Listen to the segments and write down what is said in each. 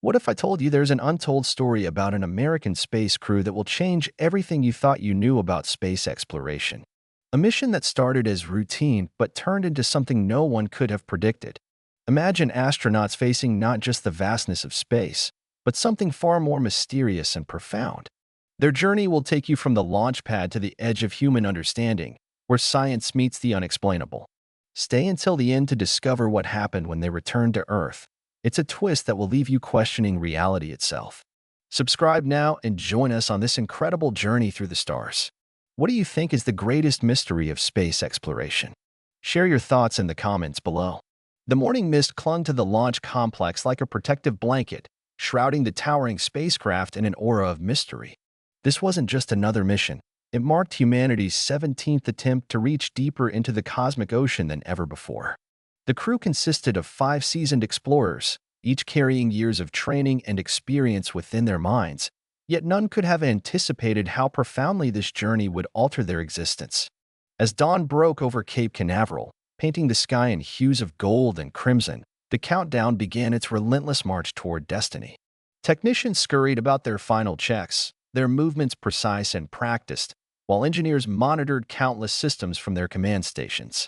What if I told you there's an untold story about an American space crew that will change everything you thought you knew about space exploration? A mission that started as routine but turned into something no one could have predicted. Imagine astronauts facing not just the vastness of space, but something far more mysterious and profound. Their journey will take you from the launch pad to the edge of human understanding, where science meets the unexplainable. Stay until the end to discover what happened when they returned to Earth. It's a twist that will leave you questioning reality itself. Subscribe now and join us on this incredible journey through the stars. What do you think is the greatest mystery of space exploration? Share your thoughts in the comments below. The morning mist clung to the launch complex like a protective blanket, shrouding the towering spacecraft in an aura of mystery. This wasn't just another mission. It marked humanity's 17th attempt to reach deeper into the cosmic ocean than ever before. The crew consisted of 5 seasoned explorers, each carrying years of training and experience within their minds, yet none could have anticipated how profoundly this journey would alter their existence. As dawn broke over Cape Canaveral, painting the sky in hues of gold and crimson, the countdown began its relentless march toward destiny. Technicians scurried about their final checks, their movements precise and practiced, while engineers monitored countless systems from their command stations.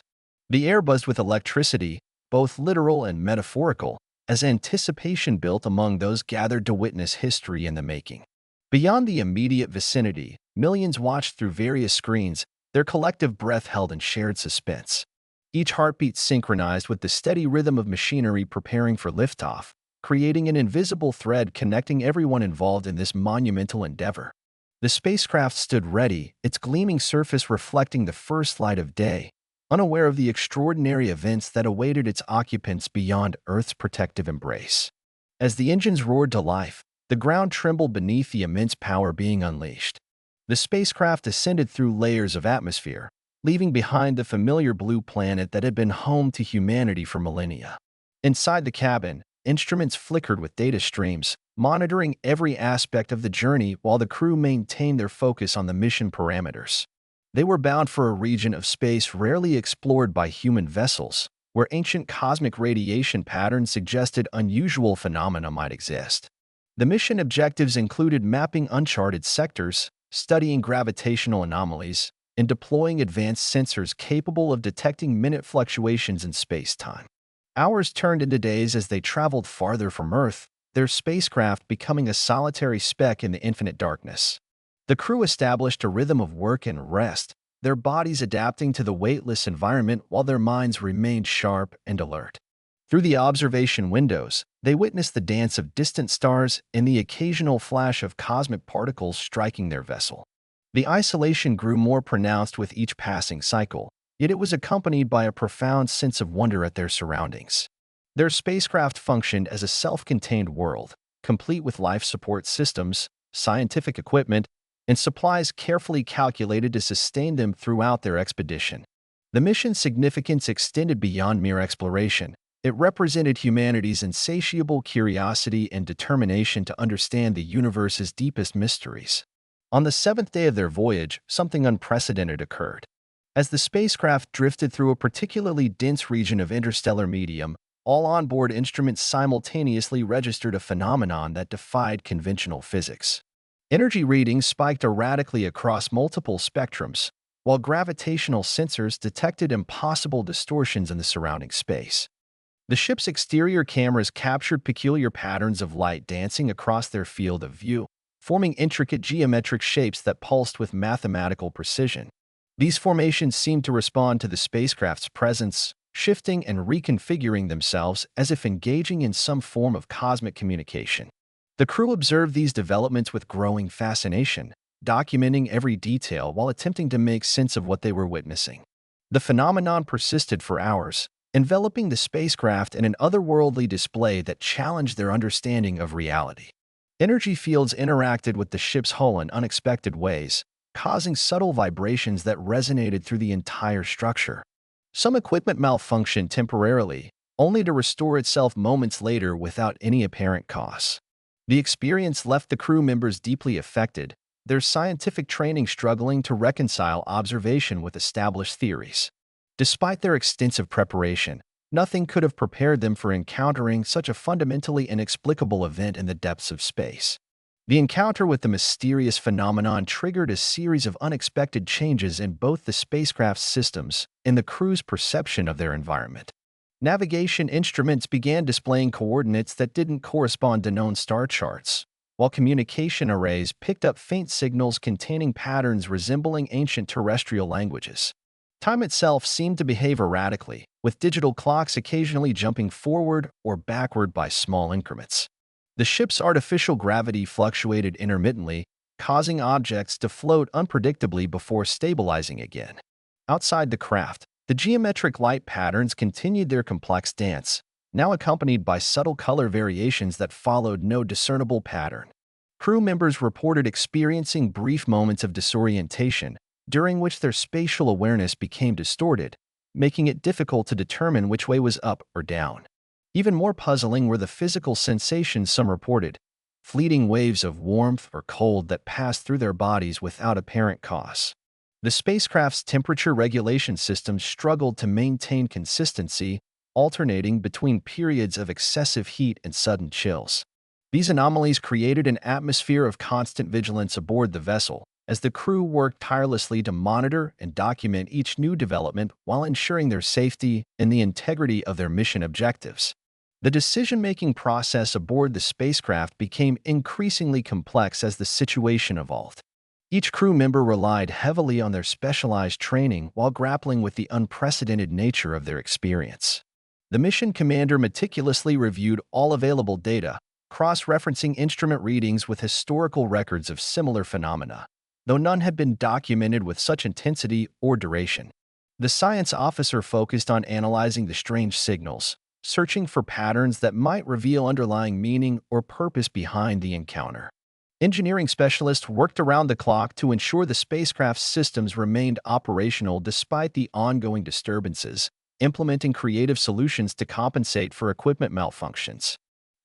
The air buzzed with electricity, both literal and metaphorical, as anticipation built among those gathered to witness history in the making. Beyond the immediate vicinity, millions watched through various screens, their collective breath held in shared suspense. Each heartbeat synchronized with the steady rhythm of machinery preparing for liftoff, creating an invisible thread connecting everyone involved in this monumental endeavor. The spacecraft stood ready, its gleaming surface reflecting the first light of day, unaware of the extraordinary events that awaited its occupants beyond Earth's protective embrace. As the engines roared to life, the ground trembled beneath the immense power being unleashed. The spacecraft ascended through layers of atmosphere, leaving behind the familiar blue planet that had been home to humanity for millennia. Inside the cabin, instruments flickered with data streams, monitoring every aspect of the journey while the crew maintained their focus on the mission parameters. They were bound for a region of space rarely explored by human vessels, where ancient cosmic radiation patterns suggested unusual phenomena might exist. The mission objectives included mapping uncharted sectors, studying gravitational anomalies, and deploying advanced sensors capable of detecting minute fluctuations in space-time. Hours turned into days as they traveled farther from Earth, their spacecraft becoming a solitary speck in the infinite darkness. The crew established a rhythm of work and rest, their bodies adapting to the weightless environment while their minds remained sharp and alert. Through the observation windows, they witnessed the dance of distant stars and the occasional flash of cosmic particles striking their vessel. The isolation grew more pronounced with each passing cycle, yet it was accompanied by a profound sense of wonder at their surroundings. Their spacecraft functioned as a self-contained world, complete with life support systems, scientific equipment, and supplies carefully calculated to sustain them throughout their expedition. The mission's significance extended beyond mere exploration. It represented humanity's insatiable curiosity and determination to understand the universe's deepest mysteries. On the 7th day of their voyage, something unprecedented occurred. As the spacecraft drifted through a particularly dense region of interstellar medium, all onboard instruments simultaneously registered a phenomenon that defied conventional physics. Energy readings spiked erratically across multiple spectrums, while gravitational sensors detected impossible distortions in the surrounding space. The ship's exterior cameras captured peculiar patterns of light dancing across their field of view, forming intricate geometric shapes that pulsed with mathematical precision. These formations seemed to respond to the spacecraft's presence, shifting and reconfiguring themselves as if engaging in some form of cosmic communication. The crew observed these developments with growing fascination, documenting every detail while attempting to make sense of what they were witnessing. The phenomenon persisted for hours, enveloping the spacecraft in an otherworldly display that challenged their understanding of reality. Energy fields interacted with the ship's hull in unexpected ways, causing subtle vibrations that resonated through the entire structure. Some equipment malfunctioned temporarily, only to restore itself moments later without any apparent cause. The experience left the crew members deeply affected, their scientific training struggling to reconcile observation with established theories. Despite their extensive preparation, Nothing could have prepared them for encountering such a fundamentally inexplicable event in the depths of space. The encounter with the mysterious phenomenon triggered a series of unexpected changes in both the spacecraft's systems and the crew's perception of their environment. Navigation instruments began displaying coordinates that didn't correspond to known star charts, while communication arrays picked up faint signals containing patterns resembling ancient terrestrial languages. Time itself seemed to behave erratically, with digital clocks occasionally jumping forward or backward by small increments. The ship's artificial gravity fluctuated intermittently, causing objects to float unpredictably before stabilizing again. Outside the craft, the geometric light patterns continued their complex dance, now accompanied by subtle color variations that followed no discernible pattern. Crew members reported experiencing brief moments of disorientation, during which their spatial awareness became distorted, making it difficult to determine which way was up or down. Even more puzzling were the physical sensations some reported, fleeting waves of warmth or cold that passed through their bodies without apparent cause. The spacecraft's temperature regulation systems struggled to maintain consistency, alternating between periods of excessive heat and sudden chills. These anomalies created an atmosphere of constant vigilance aboard the vessel, as the crew worked tirelessly to monitor and document each new development while ensuring their safety and the integrity of their mission objectives. The decision-making process aboard the spacecraft became increasingly complex as the situation evolved. Each crew member relied heavily on their specialized training while grappling with the unprecedented nature of their experience. The mission commander meticulously reviewed all available data, cross-referencing instrument readings with historical records of similar phenomena, though none had been documented with such intensity or duration. The science officer focused on analyzing the strange signals, searching for patterns that might reveal underlying meaning or purpose behind the encounter. Engineering specialists worked around the clock to ensure the spacecraft's systems remained operational despite the ongoing disturbances, implementing creative solutions to compensate for equipment malfunctions.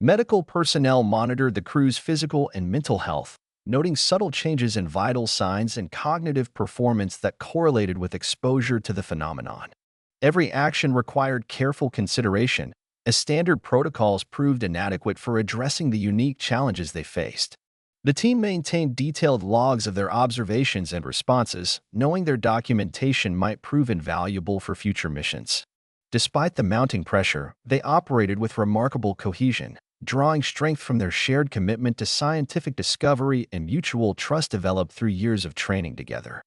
Medical personnel monitored the crew's physical and mental health, noting subtle changes in vital signs and cognitive performance that correlated with exposure to the phenomenon. Every action required careful consideration, as standard protocols proved inadequate for addressing the unique challenges they faced. The team maintained detailed logs of their observations and responses, knowing their documentation might prove invaluable for future missions. Despite the mounting pressure, they operated with remarkable cohesion, drawing strength from their shared commitment to scientific discovery and mutual trust developed through years of training together.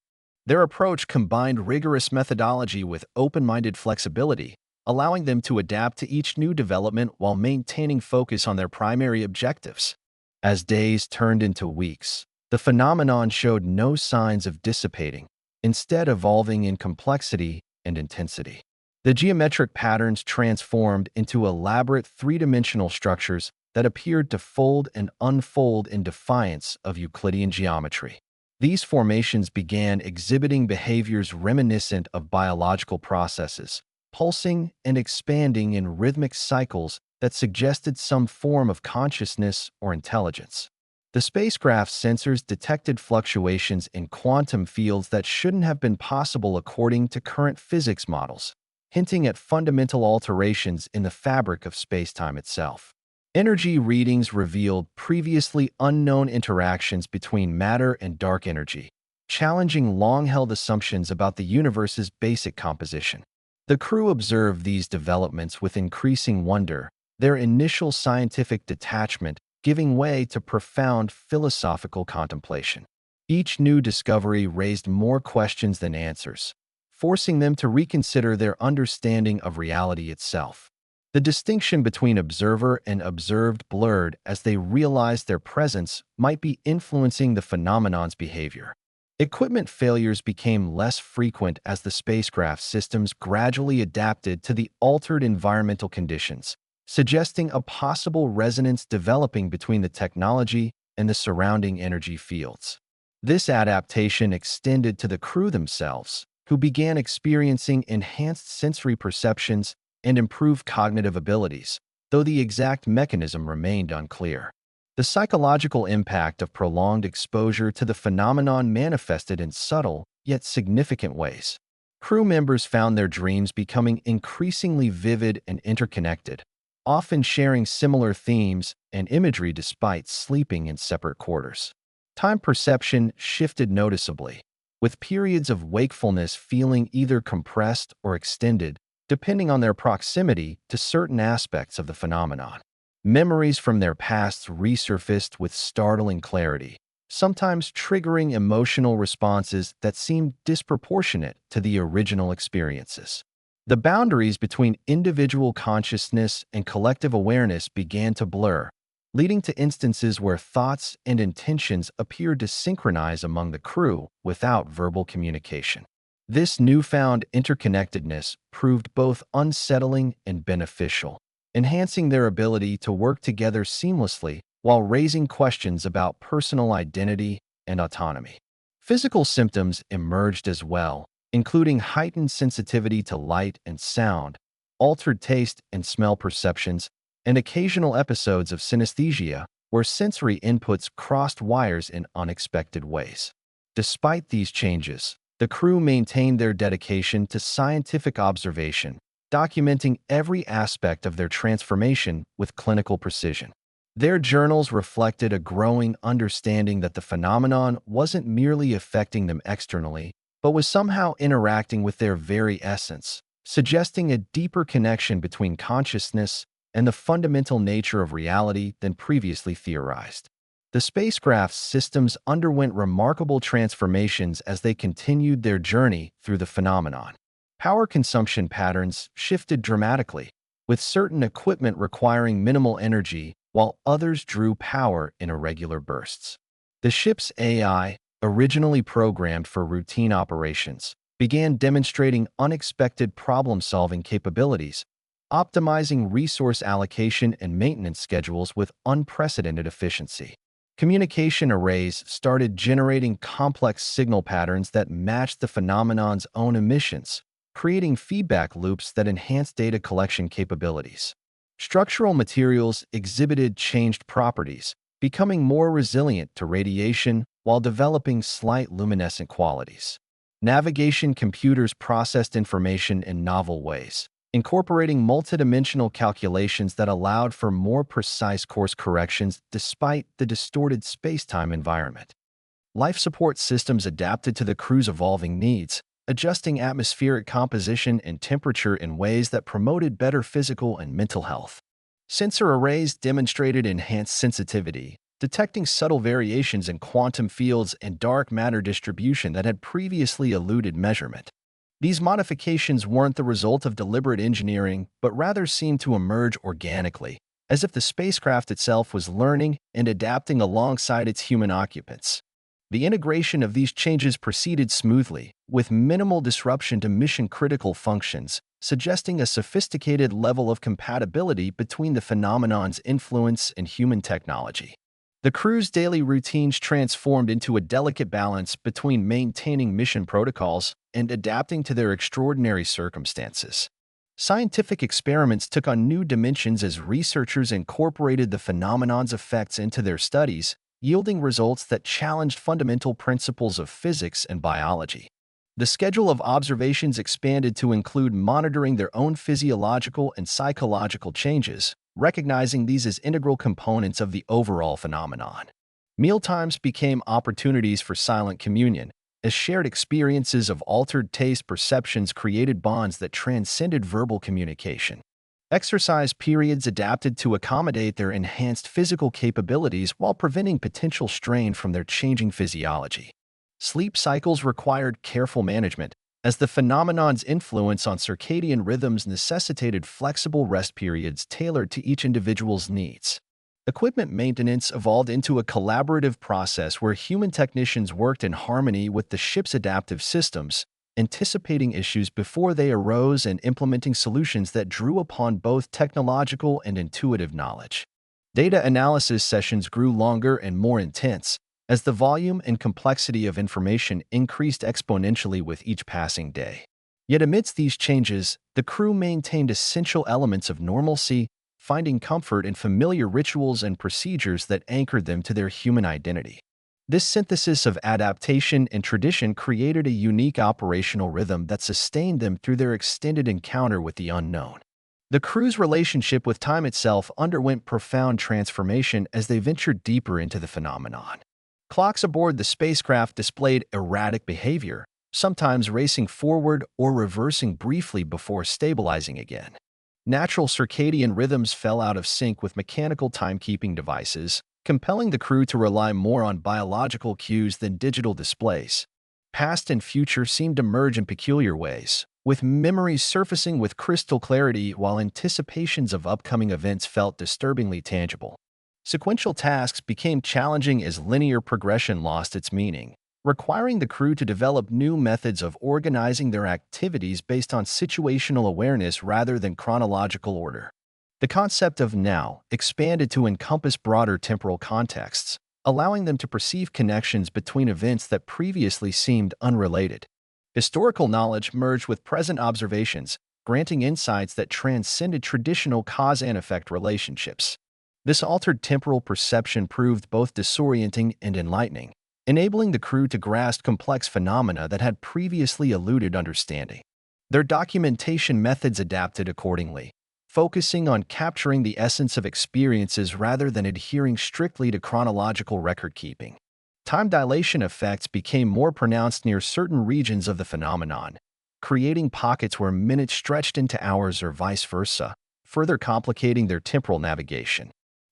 Their approach combined rigorous methodology with open-minded flexibility, allowing them to adapt to each new development while maintaining focus on their primary objectives. As days turned into weeks, the phenomenon showed no signs of dissipating, instead evolving in complexity and intensity. The geometric patterns transformed into elaborate three-dimensional structures that appeared to fold and unfold in defiance of Euclidean geometry. These formations began exhibiting behaviors reminiscent of biological processes, pulsing and expanding in rhythmic cycles that suggested some form of consciousness or intelligence. The spacecraft's sensors detected fluctuations in quantum fields that shouldn't have been possible according to current physics models, hinting at fundamental alterations in the fabric of spacetime itself. Energy readings revealed previously unknown interactions between matter and dark energy, challenging long-held assumptions about the universe's basic composition. The crew observed these developments with increasing wonder, their initial scientific detachment giving way to profound philosophical contemplation. Each new discovery raised more questions than answers, forcing them to reconsider their understanding of reality itself. The distinction between observer and observed blurred as they realized their presence might be influencing the phenomenon's behavior. Equipment failures became less frequent as the spacecraft systems gradually adapted to the altered environmental conditions, suggesting a possible resonance developing between the technology and the surrounding energy fields. This adaptation extended to the crew themselves, who began experiencing enhanced sensory perceptions and improved cognitive abilities, though the exact mechanism remained unclear. The psychological impact of prolonged exposure to the phenomenon manifested in subtle, yet significant ways. Crew members found their dreams becoming increasingly vivid and interconnected, often sharing similar themes and imagery despite sleeping in separate quarters. Time perception shifted noticeably, with periods of wakefulness feeling either compressed or extended, depending on their proximity to certain aspects of the phenomenon. Memories from their pasts resurfaced with startling clarity, sometimes triggering emotional responses that seemed disproportionate to the original experiences. The boundaries between individual consciousness and collective awareness began to blur, leading to instances where thoughts and intentions appeared to synchronize among the crew without verbal communication. This newfound interconnectedness proved both unsettling and beneficial, enhancing their ability to work together seamlessly while raising questions about personal identity and autonomy. Physical symptoms emerged as well, including heightened sensitivity to light and sound, altered taste and smell perceptions, and occasional episodes of synesthesia where sensory inputs crossed wires in unexpected ways. Despite these changes, the crew maintained their dedication to scientific observation, documenting every aspect of their transformation with clinical precision. Their journals reflected a growing understanding that the phenomenon wasn't merely affecting them externally, but was somehow interacting with their very essence, suggesting a deeper connection between consciousness and the fundamental nature of reality than previously theorized. The spacecraft's systems underwent remarkable transformations as they continued their journey through the phenomenon. Power consumption patterns shifted dramatically, with certain equipment requiring minimal energy while others drew power in irregular bursts. The ship's AI, originally programmed for routine operations, began demonstrating unexpected problem-solving capabilities, optimizing resource allocation and maintenance schedules with unprecedented efficiency. Communication arrays started generating complex signal patterns that matched the phenomenon's own emissions, creating feedback loops that enhanced data collection capabilities. Structural materials exhibited changed properties, becoming more resilient to radiation while developing slight luminescent qualities. Navigation computers processed information in novel ways, incorporating multidimensional calculations that allowed for more precise course corrections despite the distorted space-time environment. Life support systems adapted to the crew's evolving needs, adjusting atmospheric composition and temperature in ways that promoted better physical and mental health. Sensor arrays demonstrated enhanced sensitivity, detecting subtle variations in quantum fields and dark matter distribution that had previously eluded measurement. These modifications weren't the result of deliberate engineering, but rather seemed to emerge organically, as if the spacecraft itself was learning and adapting alongside its human occupants. The integration of these changes proceeded smoothly, with minimal disruption to mission-critical functions, suggesting a sophisticated level of compatibility between the phenomenon's influence and human technology. The crew's daily routines transformed into a delicate balance between maintaining mission protocols and adapting to their extraordinary circumstances. Scientific experiments took on new dimensions as researchers incorporated the phenomenon's effects into their studies, yielding results that challenged fundamental principles of physics and biology. The schedule of observations expanded to include monitoring their own physiological and psychological changes, recognizing these as integral components of the overall phenomenon. Mealtimes became opportunities for silent communion, as shared experiences of altered taste perceptions created bonds that transcended verbal communication. Exercise periods adapted to accommodate their enhanced physical capabilities while preventing potential strain from their changing physiology. Sleep cycles required careful management, as the phenomenon's influence on circadian rhythms necessitated flexible rest periods tailored to each individual's needs. Equipment maintenance evolved into a collaborative process where human technicians worked in harmony with the ship's adaptive systems, anticipating issues before they arose and implementing solutions that drew upon both technological and intuitive knowledge. Data analysis sessions grew longer and more intense, as the volume and complexity of information increased exponentially with each passing day. Yet amidst these changes, the crew maintained essential elements of normalcy, finding comfort in familiar rituals and procedures that anchored them to their human identity. This synthesis of adaptation and tradition created a unique operational rhythm that sustained them through their extended encounter with the unknown. The crew's relationship with time itself underwent profound transformation as they ventured deeper into the phenomenon. Clocks aboard the spacecraft displayed erratic behavior, sometimes racing forward or reversing briefly before stabilizing again. Natural circadian rhythms fell out of sync with mechanical timekeeping devices, compelling the crew to rely more on biological cues than digital displays. Past and future seemed to merge in peculiar ways, with memories surfacing with crystal clarity while anticipations of upcoming events felt disturbingly tangible. Sequential tasks became challenging as linear progression lost its meaning, requiring the crew to develop new methods of organizing their activities based on situational awareness rather than chronological order. The concept of now expanded to encompass broader temporal contexts, allowing them to perceive connections between events that previously seemed unrelated. Historical knowledge merged with present observations, granting insights that transcended traditional cause and effect relationships. This altered temporal perception proved both disorienting and enlightening, enabling the crew to grasp complex phenomena that had previously eluded understanding. Their documentation methods adapted accordingly, focusing on capturing the essence of experiences rather than adhering strictly to chronological record-keeping. Time dilation effects became more pronounced near certain regions of the phenomenon, creating pockets where minutes stretched into hours or vice versa, further complicating their temporal navigation.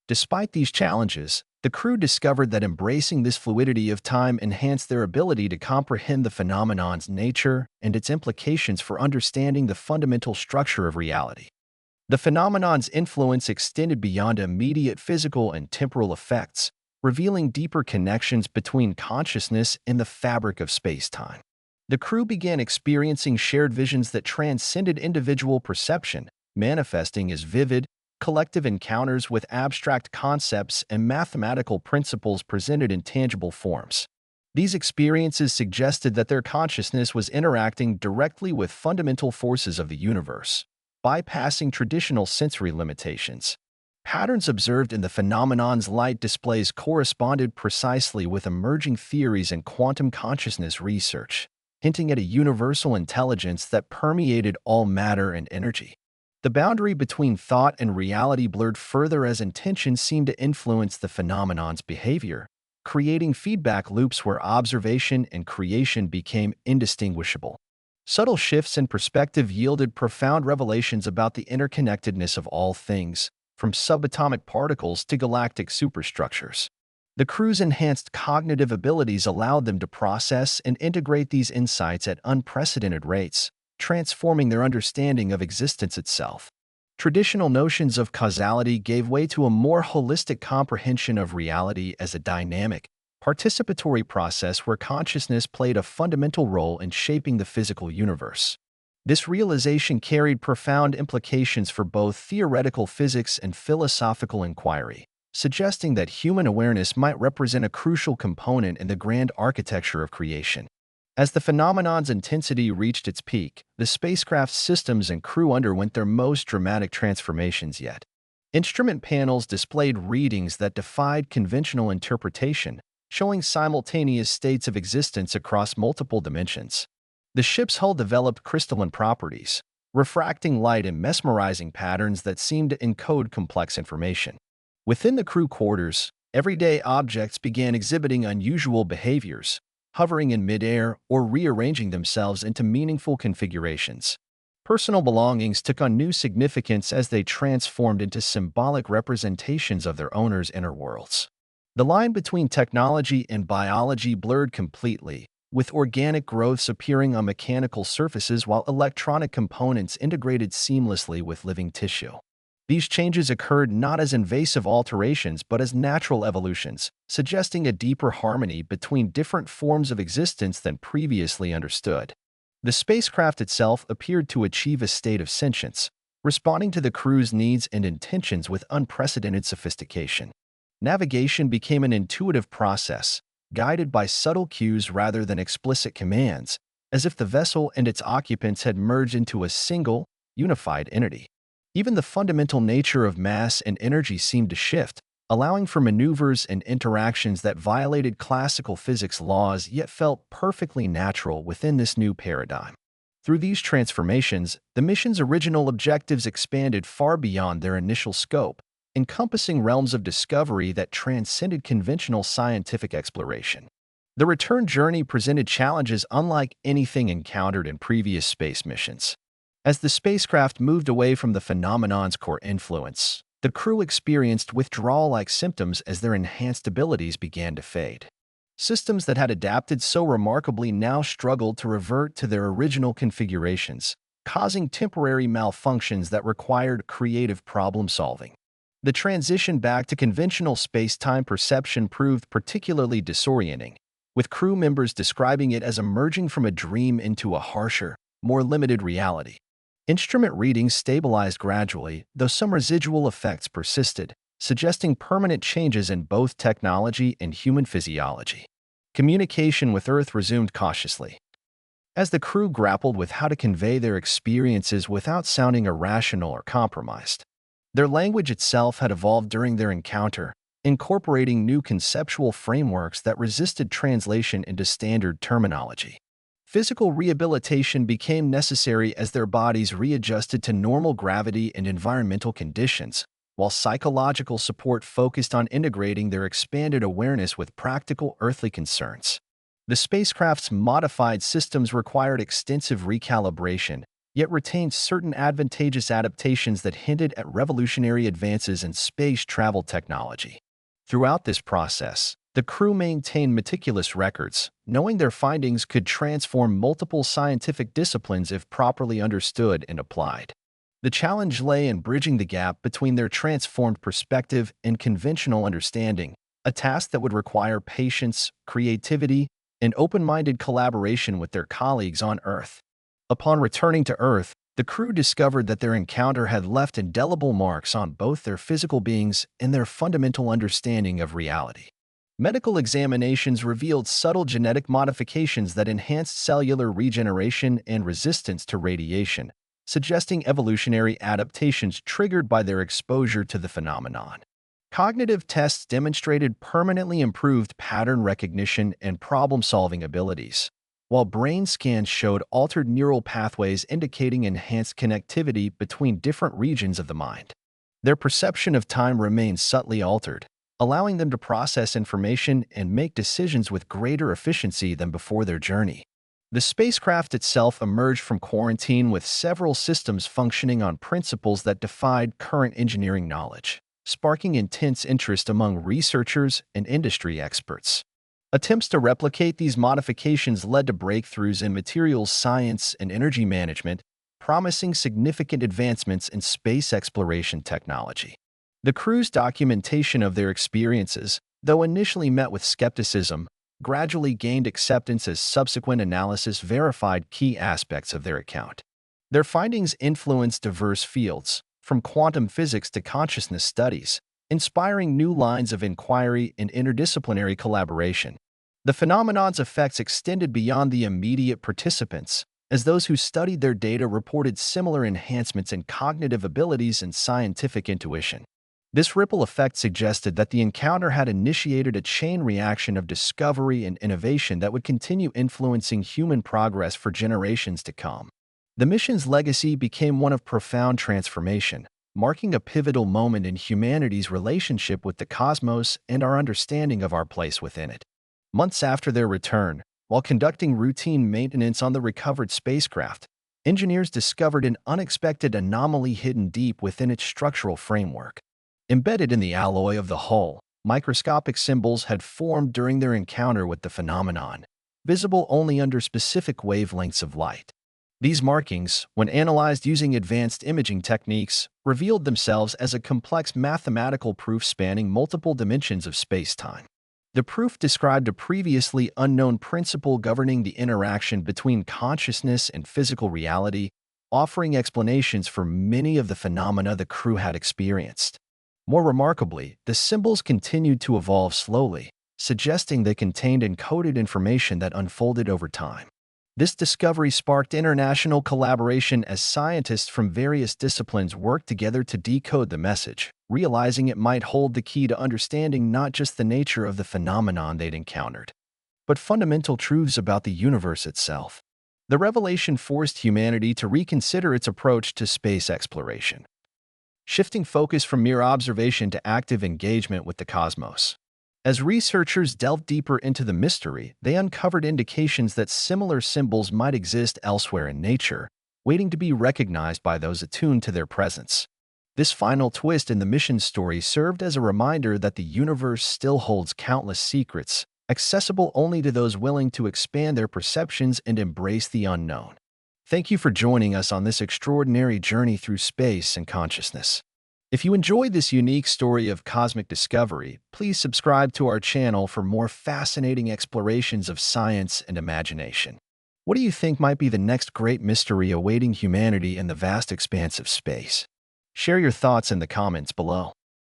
Despite these challenges, the crew discovered that embracing this fluidity of time enhanced their ability to comprehend the phenomenon's nature and its implications for understanding the fundamental structure of reality. The phenomenon's influence extended beyond immediate physical and temporal effects, revealing deeper connections between consciousness and the fabric of space-time. The crew began experiencing shared visions that transcended individual perception, manifesting as vivid, collective encounters with abstract concepts and mathematical principles presented in tangible forms. These experiences suggested that their consciousness was interacting directly with fundamental forces of the universe, bypassing traditional sensory limitations. Patterns observed in the phenomenon's light displays corresponded precisely with emerging theories in quantum consciousness research, hinting at a universal intelligence that permeated all matter and energy. The boundary between thought and reality blurred further as intention seemed to influence the phenomenon's behavior, creating feedback loops where observation and creation became indistinguishable. Subtle shifts in perspective yielded profound revelations about the interconnectedness of all things, from subatomic particles to galactic superstructures. The crew's enhanced cognitive abilities allowed them to process and integrate these insights at unprecedented rates, transforming their understanding of existence itself. Traditional notions of causality gave way to a more holistic comprehension of reality as a dynamic, participatory process where consciousness played a fundamental role in shaping the physical universe. This realization carried profound implications for both theoretical physics and philosophical inquiry, suggesting that human awareness might represent a crucial component in the grand architecture of creation. As the phenomenon's intensity reached its peak, the spacecraft's systems and crew underwent their most dramatic transformations yet. Instrument panels displayed readings that defied conventional interpretation, showing simultaneous states of existence across multiple dimensions. The ship's hull developed crystalline properties, refracting light in mesmerizing patterns that seemed to encode complex information. Within the crew quarters, everyday objects began exhibiting unusual behaviors, hovering in midair or rearranging themselves into meaningful configurations. Personal belongings took on new significance as they transformed into symbolic representations of their owners' inner worlds. The line between technology and biology blurred completely, with organic growths appearing on mechanical surfaces while electronic components integrated seamlessly with living tissue. These changes occurred not as invasive alterations but as natural evolutions, suggesting a deeper harmony between different forms of existence than previously understood. The spacecraft itself appeared to achieve a state of sentience, responding to the crew's needs and intentions with unprecedented sophistication. Navigation became an intuitive process, guided by subtle cues rather than explicit commands, as if the vessel and its occupants had merged into a single, unified entity. Even the fundamental nature of mass and energy seemed to shift, allowing for maneuvers and interactions that violated classical physics laws yet felt perfectly natural within this new paradigm. Through these transformations, the mission's original objectives expanded far beyond their initial scope, encompassing realms of discovery that transcended conventional scientific exploration. The return journey presented challenges unlike anything encountered in previous space missions. As the spacecraft moved away from the phenomenon's core influence, the crew experienced withdrawal-like symptoms as their enhanced abilities began to fade. Systems that had adapted so remarkably now struggled to revert to their original configurations, causing temporary malfunctions that required creative problem-solving. The transition back to conventional space-time perception proved particularly disorienting, with crew members describing it as emerging from a dream into a harsher, more limited reality. Instrument readings stabilized gradually, though some residual effects persisted, suggesting permanent changes in both technology and human physiology. Communication with Earth resumed cautiously. As the crew grappled with how to convey their experiences without sounding irrational or compromised. Their language itself had evolved during their encounter, incorporating new conceptual frameworks that resisted translation into standard terminology. Physical rehabilitation became necessary as their bodies readjusted to normal gravity and environmental conditions, while psychological support focused on integrating their expanded awareness with practical earthly concerns. The spacecraft's modified systems required extensive recalibration, yet retained certain advantageous adaptations that hinted at revolutionary advances in space travel technology. Throughout this process, the crew maintained meticulous records, knowing their findings could transform multiple scientific disciplines if properly understood and applied. The challenge lay in bridging the gap between their transformed perspective and conventional understanding, a task that would require patience, creativity, and open-minded collaboration with their colleagues on Earth. Upon returning to Earth, the crew discovered that their encounter had left indelible marks on both their physical beings and their fundamental understanding of reality. Medical examinations revealed subtle genetic modifications that enhanced cellular regeneration and resistance to radiation, suggesting evolutionary adaptations triggered by their exposure to the phenomenon. Cognitive tests demonstrated permanently improved pattern recognition and problem-solving abilities, while brain scans showed altered neural pathways indicating enhanced connectivity between different regions of the mind. Their perception of time remained subtly altered, allowing them to process information and make decisions with greater efficiency than before their journey. The spacecraft itself emerged from quarantine with several systems functioning on principles that defied current engineering knowledge, sparking intense interest among researchers and industry experts. Attempts to replicate these modifications led to breakthroughs in materials science and energy management, promising significant advancements in space exploration technology. The crew's documentation of their experiences, though initially met with skepticism, gradually gained acceptance as subsequent analysis verified key aspects of their account. Their findings influenced diverse fields, from quantum physics to consciousness studies, inspiring new lines of inquiry and interdisciplinary collaboration. The phenomenon's effects extended beyond the immediate participants, as those who studied their data reported similar enhancements in cognitive abilities and scientific intuition. This ripple effect suggested that the encounter had initiated a chain reaction of discovery and innovation that would continue influencing human progress for generations to come. The mission's legacy became one of profound transformation, marking a pivotal moment in humanity's relationship with the cosmos and our understanding of our place within it. Months after their return, while conducting routine maintenance on the recovered spacecraft, engineers discovered an unexpected anomaly hidden deep within its structural framework. Embedded in the alloy of the hull, microscopic symbols had formed during their encounter with the phenomenon, visible only under specific wavelengths of light. These markings, when analyzed using advanced imaging techniques, revealed themselves as a complex mathematical proof spanning multiple dimensions of space-time. The proof described a previously unknown principle governing the interaction between consciousness and physical reality, offering explanations for many of the phenomena the crew had experienced. More remarkably, the symbols continued to evolve slowly, suggesting they contained encoded information that unfolded over time. This discovery sparked international collaboration as scientists from various disciplines worked together to decode the message, realizing it might hold the key to understanding not just the nature of the phenomenon they'd encountered, but fundamental truths about the universe itself. The revelation forced humanity to reconsider its approach to space exploration, shifting focus from mere observation to active engagement with the cosmos. As researchers delved deeper into the mystery, they uncovered indications that similar symbols might exist elsewhere in nature, waiting to be recognized by those attuned to their presence. This final twist in the mission story served as a reminder that the universe still holds countless secrets, accessible only to those willing to expand their perceptions and embrace the unknown. Thank you for joining us on this extraordinary journey through space and consciousness. If you enjoyed this unique story of cosmic discovery, please subscribe to our channel for more fascinating explorations of science and imagination. What do you think might be the next great mystery awaiting humanity in the vast expanse of space? Share your thoughts in the comments below.